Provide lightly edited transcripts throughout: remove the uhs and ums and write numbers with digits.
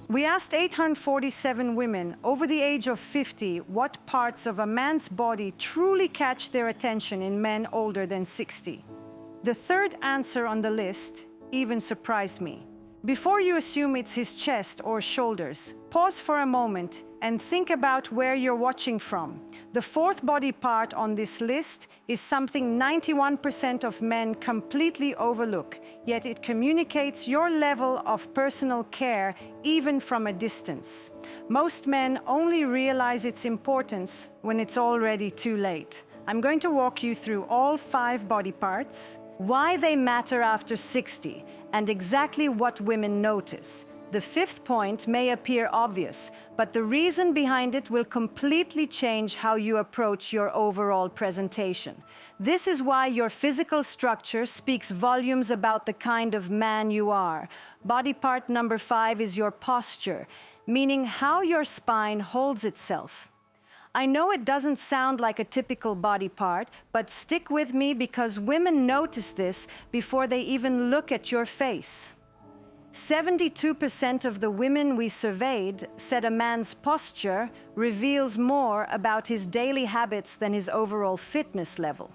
We asked 847 women over the age of 50 what parts of a man's body truly catch their attention in men older than 60. The third answer on the list even surprised me. Before you assume it's his chest or shoulders, pause for a moment and think about where you're watching from. The fourth body part on this list is something 91% of men completely overlook, yet it communicates your level of personal care even from a distance. Most men only realize its importance when it's already too late. I'm going to walk you through all 5 body parts, why they matter after 60, and exactly what women notice. The 5th point may appear obvious, but the reason behind it will completely change how you approach your overall presentation. This is why your physical structure speaks volumes about the kind of man you are. Body part number 5 is your posture, meaning how your spine holds itself. I know it doesn't sound like a typical body part, but stick with me because women notice this before they even look at your face. 72% of the women we surveyed said a man's posture reveals more about his daily habits than his overall fitness level.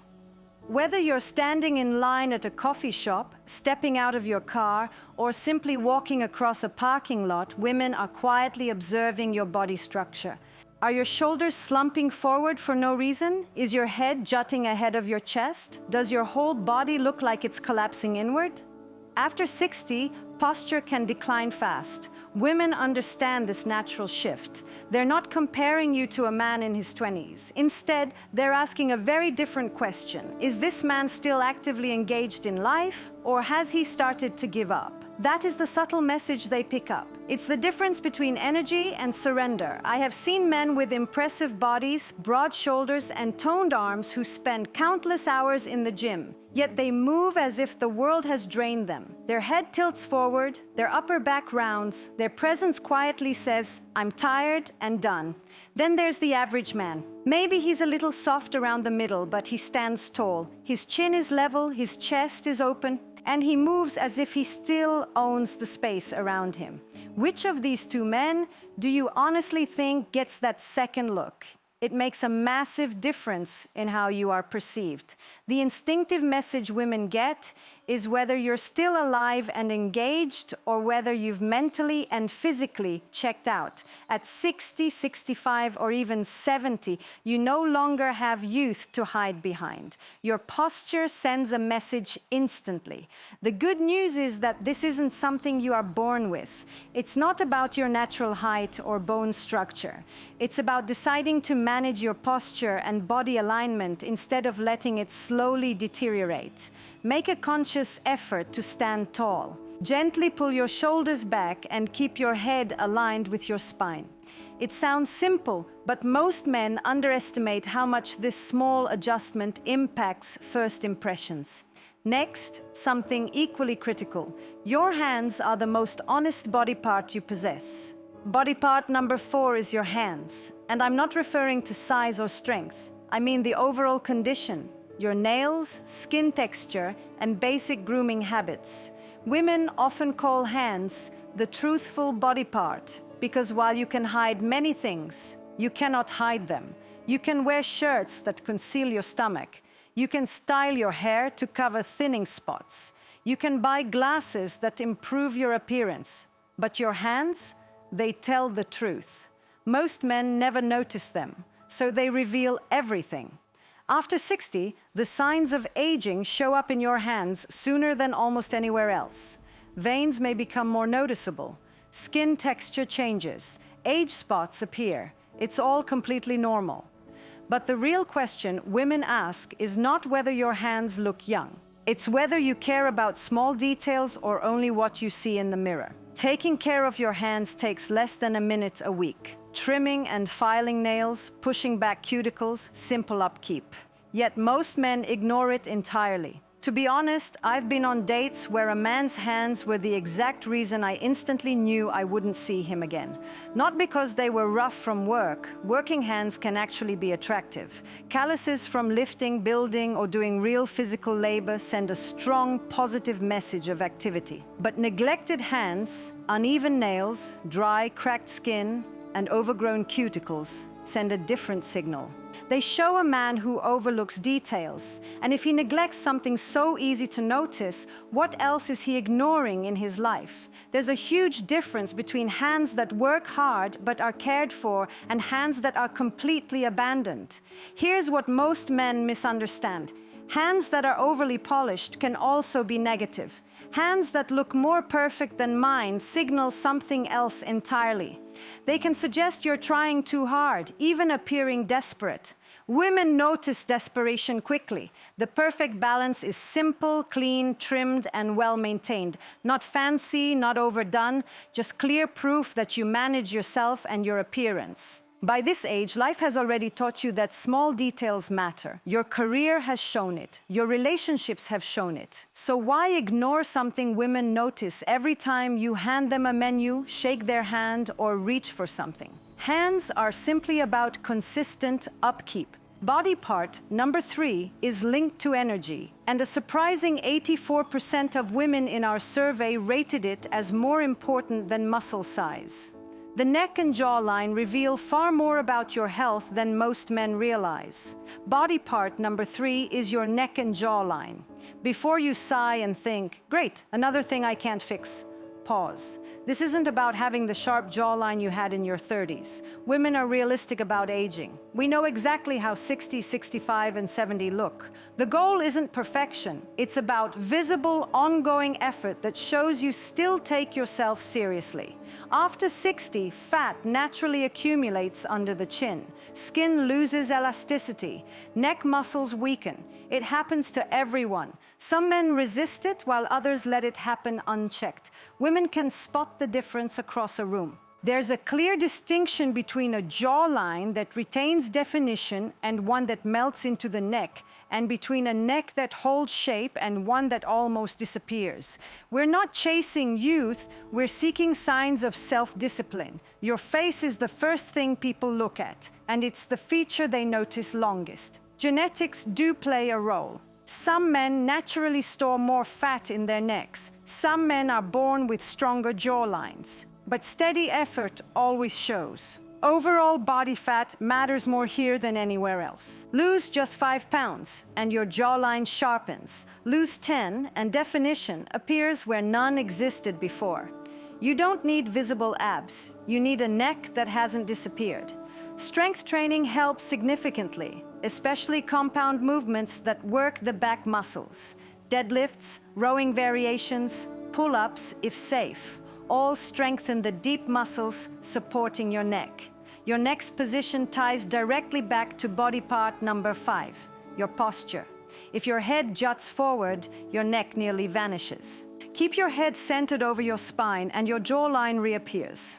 Whether you're standing in line at a coffee shop, stepping out of your car, or simply walking across a parking lot, women are quietly observing your body structure. Are your shoulders slumping forward for no reason? Is your head jutting ahead of your chest? Does your whole body look like it's collapsing inward? After 60, posture can decline fast. Women understand this natural shift. They're not comparing you to a man in his 20s. Instead, they're asking a very different question. Is this man still actively engaged in life, or has he started to give up? That is the subtle message they pick up. It's the difference between energy and surrender. I have seen men with impressive bodies, broad shoulders, and toned arms who spend countless hours in the gym. Yet they move as if the world has drained them. Their head tilts forward, their upper back rounds, their presence quietly says, "I'm tired and done." Then there's the average man. Maybe he's a little soft around the middle, but he stands tall. His chin is level, his chest is open, and he moves as if he still owns the space around him. Which of these 2 men do you honestly think gets that second look? It makes a massive difference in how you are perceived. The instinctive message women get is whether you're still alive and engaged or whether you've mentally and physically checked out. At 60, 65, or even 70, you no longer have youth to hide behind. Your posture sends a message instantly. The good news is that this isn't something you are born with. It's not about your natural height or bone structure. It's about deciding to manage your posture and body alignment instead of letting it slowly deteriorate. Make a conscious effort to stand tall. Gently pull your shoulders back and keep your head aligned with your spine. It sounds simple, but most men underestimate how much this small adjustment impacts first impressions. Next, something equally critical. Your hands are the most honest body part you possess. Body part number 4 is your hands. And I'm not referring to size or strength. I mean the overall condition, your nails, skin texture, and basic grooming habits. Women often call hands the truthful body part because while you can hide many things, you cannot hide them. You can wear shirts that conceal your stomach. You can style your hair to cover thinning spots. You can buy glasses that improve your appearance. But your hands, they tell the truth. Most men never notice them, so they reveal everything. After 60, the signs of aging show up in your hands sooner than almost anywhere else. Veins may become more noticeable. Skin texture changes. Age spots appear. It's all completely normal. But the real question women ask is not whether your hands look young. It's whether you care about small details or only what you see in the mirror. Taking care of your hands takes less than a minute a week. Trimming and filing nails, pushing back cuticles, simple upkeep. Yet most men ignore it entirely. To be honest, I've been on dates where a man's hands were the exact reason I instantly knew I wouldn't see him again. Not because they were rough from work. Working hands can actually be attractive. Calluses from lifting, building, or doing real physical labor send a strong, positive message of activity. But neglected hands, uneven nails, dry, cracked skin, and overgrown cuticles send a different signal. They show a man who overlooks details, and if he neglects something so easy to notice, what else is he ignoring in his life? There's a huge difference between hands that work hard but are cared for and hands that are completely abandoned. Here's what most men misunderstand. Hands that are overly polished can also be negative. Hands that look more perfect than mine signal something else entirely. They can suggest you're trying too hard, even appearing desperate. Women notice desperation quickly. The perfect balance is simple, clean, trimmed, and well-maintained. Not fancy, not overdone, just clear proof that you manage yourself and your appearance. By this age, life has already taught you that small details matter. Your career has shown it. Your relationships have shown it. So why ignore something women notice every time you hand them a menu, shake their hand, or reach for something? Hands are simply about consistent upkeep. Body part number 3 is linked to energy, and a surprising 84% of women in our survey rated it as more important than muscle size. The neck and jawline reveal far more about your health than most men realize. Body part number 3 is your neck and jawline. Before you sigh and think, "Great, another thing I can't fix," pause. This isn't about having the sharp jawline you had in your 30s. Women are realistic about aging. We know exactly how 60, 65, and 70 look. The goal isn't perfection. It's about visible, ongoing effort that shows you still take yourself seriously. After 60, fat naturally accumulates under the chin. Skin loses elasticity. Neck muscles weaken. It happens to everyone. Some men resist it while others let it happen unchecked. Women can spot the difference across a room. There's a clear distinction between a jawline that retains definition and one that melts into the neck, and between a neck that holds shape and one that almost disappears. We're not chasing youth, we're seeking signs of self-discipline. Your face is the first thing people look at, and it's the feature they notice longest. Genetics do play a role. Some men naturally store more fat in their necks. Some men are born with stronger jawlines. But steady effort always shows. Overall body fat matters more here than anywhere else. Lose just 5 pounds and your jawline sharpens. Lose 10 and definition appears where none existed before. You don't need visible abs. You need a neck that hasn't disappeared. Strength training helps significantly, especially compound movements that work the back muscles. Deadlifts, rowing variations, pull-ups if safe. All strengthen the deep muscles supporting your neck. Your next position ties directly back to body part number 5, your posture. If your head juts forward, your neck nearly vanishes. Keep your head centered over your spine and your jawline reappears.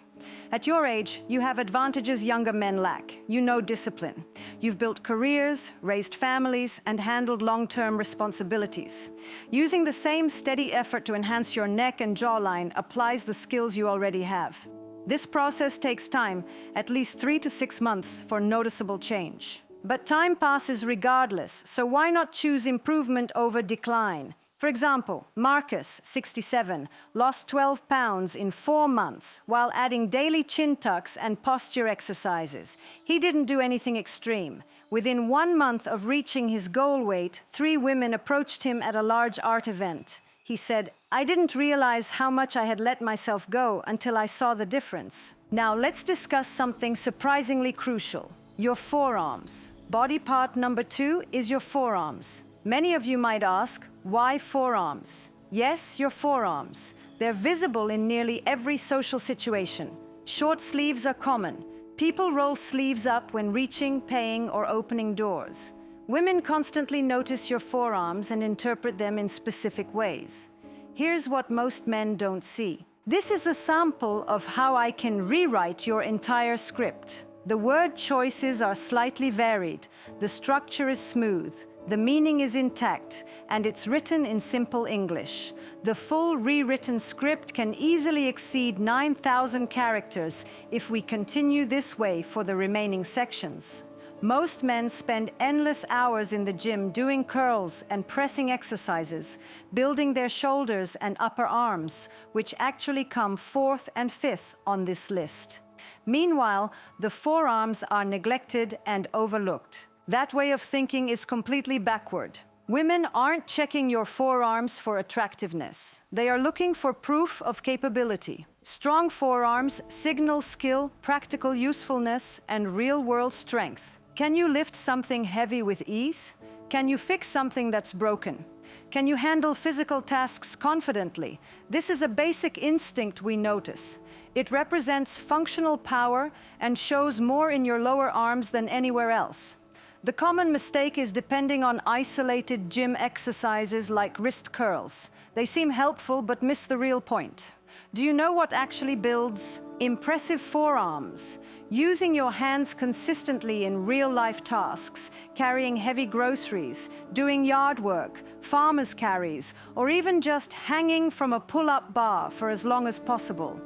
At your age, you have advantages younger men lack. You know discipline. You've built careers, raised families, and handled long-term responsibilities. Using the same steady effort to enhance your neck and jawline applies the skills you already have. This process takes time, at least 3 to 6 months for noticeable change. But time passes regardless, so why not choose improvement over decline? For example, Marcus, 67, lost 12 pounds in 4 months while adding daily chin tucks and posture exercises. He didn't do anything extreme. Within 1 month of reaching his goal weight, 3 women approached him at a large art event. He said, "I didn't realize how much I had let myself go until I saw the difference." Now let's discuss something surprisingly crucial, your forearms. Body part number 2 is your forearms. Many of you might ask, why forearms? Yes, your forearms. They're visible in nearly every social situation. Short sleeves are common. People roll sleeves up when reaching, paying, or opening doors. Women constantly notice your forearms and interpret them in specific ways. Here's what most men don't see. This is a sample of how I can rewrite your entire script. The word choices are slightly varied. The structure is smooth. The meaning is intact, and it's written in simple English. The full rewritten script can easily exceed 9,000 characters if we continue this way for the remaining sections. Most men spend endless hours in the gym doing curls and pressing exercises, building their shoulders and upper arms, which actually come fourth and fifth on this list. Meanwhile, the forearms are neglected and overlooked. That way of thinking is completely backward. Women aren't checking your forearms for attractiveness. They are looking for proof of capability. Strong forearms signal skill, practical usefulness, and real-world strength. Can you lift something heavy with ease? Can you fix something that's broken? Can you handle physical tasks confidently? This is a basic instinct we notice. It represents functional power and shows more in your lower arms than anywhere else. The common mistake is depending on isolated gym exercises like wrist curls. They seem helpful but miss the real point. Do you know what actually builds impressive forearms? Using your hands consistently in real-life tasks, carrying heavy groceries, doing yard work, farmer's carries, or even just hanging from a pull-up bar for as long as possible.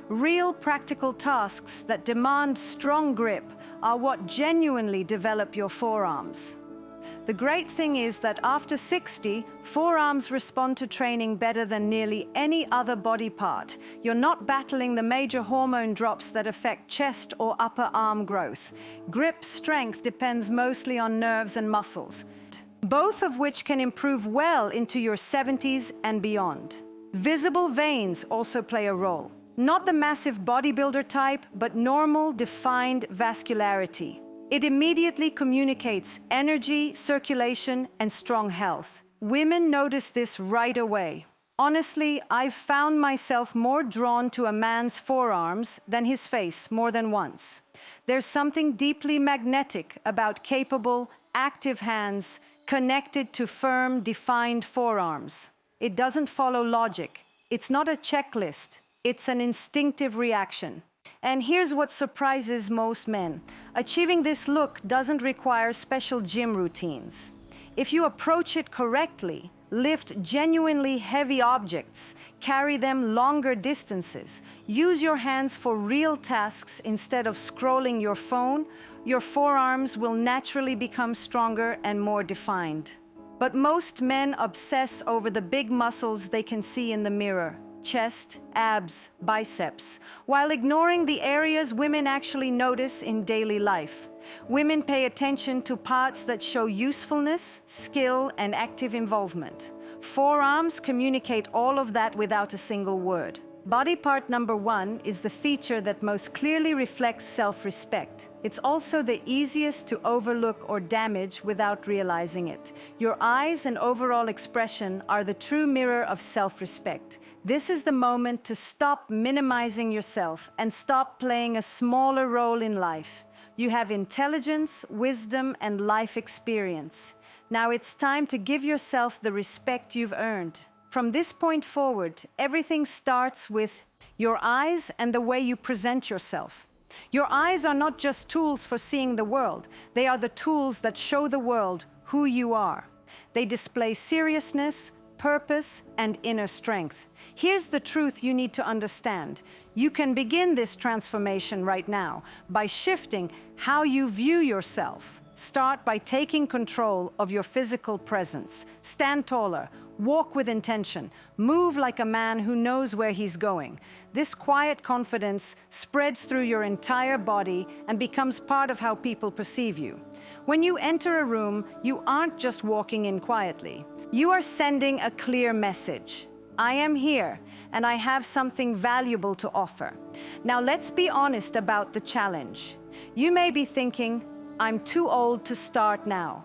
Real practical tasks that demand strong grip are what genuinely develop your forearms. The great thing is that after 60, forearms respond to training better than nearly any other body part. You're not battling the major hormone drops that affect chest or upper arm growth. Grip strength depends mostly on nerves and muscles, both of which can improve well into your 70s and beyond. Visible veins also play a role. Not the massive bodybuilder type, but normal, defined vascularity. It immediately communicates energy, circulation, and strong health. Women notice this right away. Honestly, I've found myself more drawn to a man's forearms than his face more than once. There's something deeply magnetic about capable, active hands connected to firm, defined forearms. It doesn't follow logic. It's not a checklist. It's an instinctive reaction. And here's what surprises most men. Achieving this look doesn't require special gym routines. If you approach it correctly, lift genuinely heavy objects, carry them longer distances, use your hands for real tasks instead of scrolling your phone, your forearms will naturally become stronger and more defined. But most men obsess over the big muscles they can see in the mirror. Chest, abs, biceps, while ignoring the areas women actually notice in daily life. Women pay attention to parts that show usefulness, skill, and active involvement. Forearms communicate all of that without a single word. Body part number 1 is the feature that most clearly reflects self-respect. It's also the easiest to overlook or damage without realizing it. Your eyes and overall expression are the true mirror of self-respect. This is the moment to stop minimizing yourself and stop playing a smaller role in life. You have intelligence, wisdom, and life experience. Now it's time to give yourself the respect you've earned. From this point forward, everything starts with your eyes and the way you present yourself. Your eyes are not just tools for seeing the world. They are the tools that show the world who you are. They display seriousness, purpose, and inner strength. Here's the truth you need to understand. You can begin this transformation right now by shifting how you view yourself. Start by taking control of your physical presence. Stand taller, walk with intention, move like a man who knows where he's going. This quiet confidence spreads through your entire body and becomes part of how people perceive you. When you enter a room, you aren't just walking in quietly. You are sending a clear message. I am here, and I have something valuable to offer. Now let's be honest about the challenge. You may be thinking, I'm too old to start now.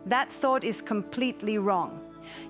That thought is completely wrong.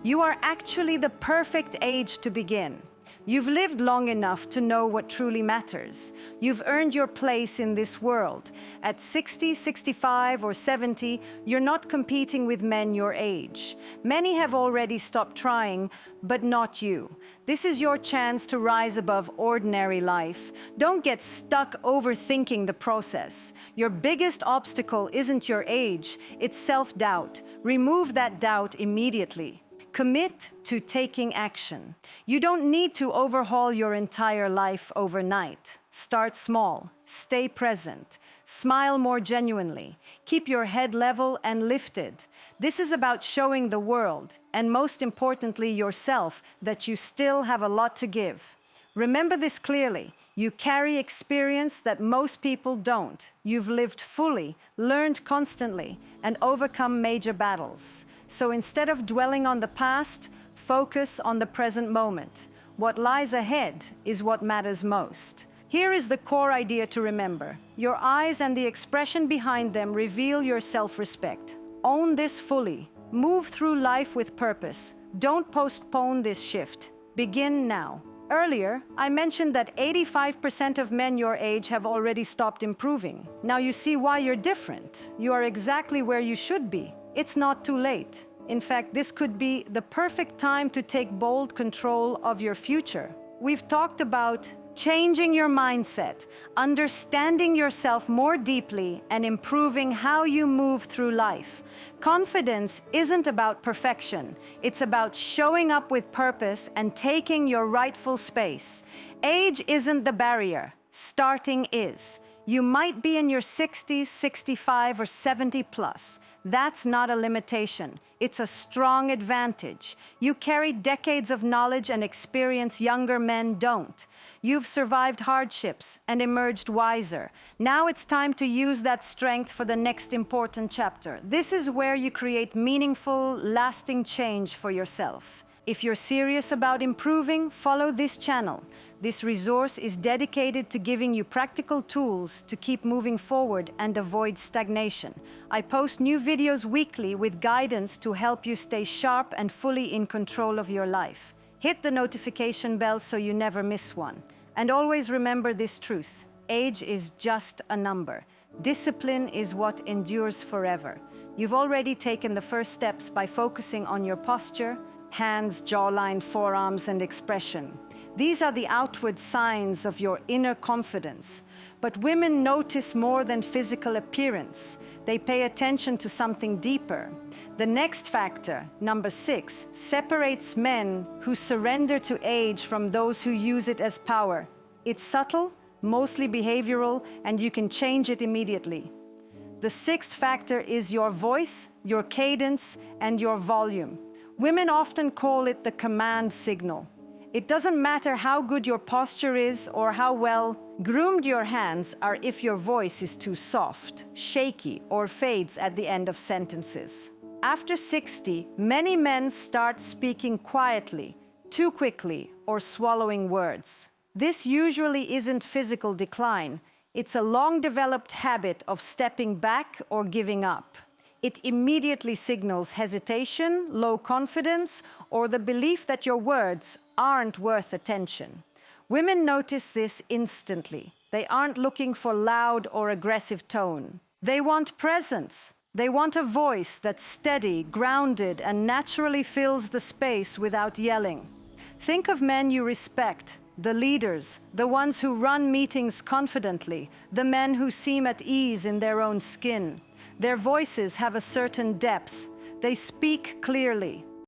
You are actually the perfect age to begin. You've lived long enough to know what truly matters. You've earned your place in this world. At 60, 65, or 70, you're not competing with men your age. Many have already stopped trying, but not you. This is your chance to rise above ordinary life. Don't get stuck overthinking the process. Your biggest obstacle isn't your age, it's self-doubt. Remove that doubt immediately. Commit to taking action. You don't need to overhaul your entire life overnight. Start small, stay present, smile more genuinely, keep your head level and lifted. This is about showing the world, and most importantly yourself, that you still have a lot to give. Remember this clearly. You carry experience that most people don't. You've lived fully, learned constantly, and overcome major battles. So instead of dwelling on the past, focus on the present moment. What lies ahead is what matters most. Here is the core idea to remember. Your eyes and the expression behind them reveal your self-respect. Own this fully. Move through life with purpose. Don't postpone this shift. Begin now. Earlier, I mentioned that 85% of men your age have already stopped improving. Now you see why you're different. You are exactly where you should be. It's not too late. In fact, this could be the perfect time to take bold control of your future. We've talked about changing your mindset, understanding yourself more deeply, and improving how you move through life. Confidence isn't about perfection. It's about showing up with purpose and taking your rightful space. Age isn't the barrier. Starting is. You might be in your 60s, 65, or 70 plus. That's not a limitation. It's a strong advantage. You carry decades of knowledge and experience younger men don't. You've survived hardships and emerged wiser. Now it's time to use that strength for the next important chapter. This is where you create meaningful, lasting change for yourself. If you're serious about improving, follow this channel. This resource is dedicated to giving you practical tools to keep moving forward and avoid stagnation. I post new videos weekly with guidance to help you stay sharp and fully in control of your life. Hit the notification bell so you never miss one. And always remember this truth: age is just a number. Discipline is what endures forever. You've already taken the first steps by focusing on your posture, hands, jawline, forearms, and expression. These are the outward signs of your inner confidence. But women notice more than physical appearance. They pay attention to something deeper. The next factor, number 6, separates men who surrender to age from those who use it as power. It's subtle, mostly behavioral, and you can change it immediately. The 6th factor is your voice, your cadence, and your volume. Women often call it the command signal. It doesn't matter how good your posture is or how well groomed your hands are if your voice is too soft, shaky, or fades at the end of sentences. After 60, many men start speaking quietly, too quickly, or swallowing words. This usually isn't physical decline. It's a long-developed habit of stepping back or giving up. It immediately signals hesitation, low confidence, or the belief that your words aren't worth attention. Women notice this instantly. They aren't looking for loud or aggressive tone. They want presence. They want a voice that's steady, grounded, and naturally fills the space without yelling. Think of men you respect, the leaders, the ones who run meetings confidently, the men who seem at ease in their own skin. Their voices have a certain depth. They speak clearly.